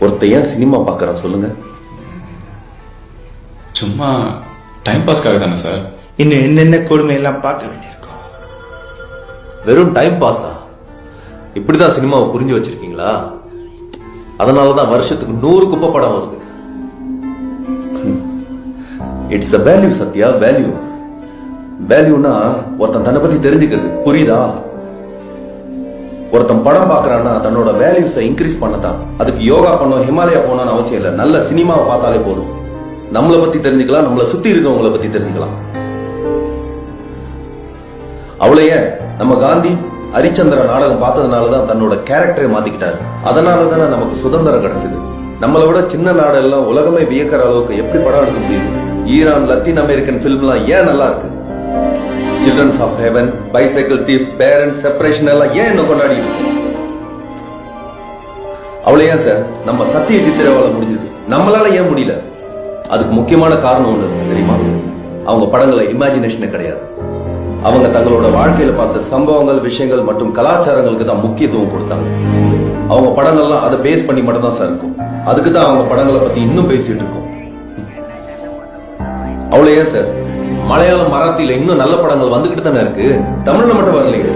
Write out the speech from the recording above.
ஒருத்தன் ஏன் சினிமா பார்க்கறான் சொல்லுங்க? சும்மா டைம் பாஸ்க்காக தானே சார். இன்னும் என்னென்ன கொடுமை எல்லாம் பார்க்க வேண்டியிருக்கோம். வெறும் டைம் பாஸா? இப்படிதான் சினிமாவை புரிஞ்சு வச்சிருக்கீங்களா? அதனாலதான் வருஷத்துக்கு 100 குப்பை படம் வருது. It's a value Sathya, value. வேல்யூனா ஒருத்தன் தன்னை பத்தி தெரிஞ்சுக்கிறது, புரியுதா? ஒருத்தன் படம் பாக்குறான்னா தன்னோட வேல்யூஸை இன்க்ரீஸ் பண்ணதான். அதுக்கு யோகா பண்ணோம், ஹிமாலயா போனோம்னு அவசியம் இல்லை. நல்ல சினிமாவை பார்த்தாலே போதும். நம்மளை பத்தி தெரிஞ்சுக்கலாம், நம்மளை சுத்தி இருக்கவங்களை பத்தி தெரிஞ்சுக்கலாம். அவளையே நம்ம காந்தி ஹரிச்சந்திர நாடகம் பார்த்ததுனாலதான் தன்னோட கேரக்டரை மாத்திக்கிட்டாரு. அதனாலதானே நமக்கு சுதந்திரம் கிடைச்சது. நம்மளை விட சின்ன நாடெல்லாம் உலகமே வியக்கிற அளவுக்கு எப்படி படம் எடுக்க முடியுது? ஈரான், லத்தீன் அமெரிக்கன் பிலிம்லாம் ஏன் நல்லா இருக்கு? Childrens of heaven, bicycle thief, parents, separation எல்லாம் ஏன் இன்னும் கொண்டாடி இருக்கோம்? அவளை ஏன் சார் நம்ம சத்திய சித்திரவாள முடிஞ்சது, நம்மளால ஏன் முடியல? அதுக்கு முக்கியமான காரணம் ஒண்ணு இருக்கு தெரியுமா? அவங்க படங்களை இமேஜினேஷனே கிடையாது. அவங்க தங்களோட வாழ்க்கையில பார்த்த சம்பவங்கள், விஷயங்கள் மற்றும் கலாச்சாரங்களுக்கு தான் முக்கியத்துவம் கொடுத்தாங்க. அவங்க படங்கள்லாம் அதை பேஸ் பண்ணி மட்டும் தான் சார் இருக்கும். அதுக்கு தான் அவங்க படங்களை பத்தி இன்னும் பேசிட்டு இருக்கோம். அவ்வளவு ஏன் சார் மலையாளம், மராத்தியில இன்னும் நல்ல படங்கள் வந்துகிட்டு தானே இருக்கு. தமிழ்ல மட்டும் வரலையே.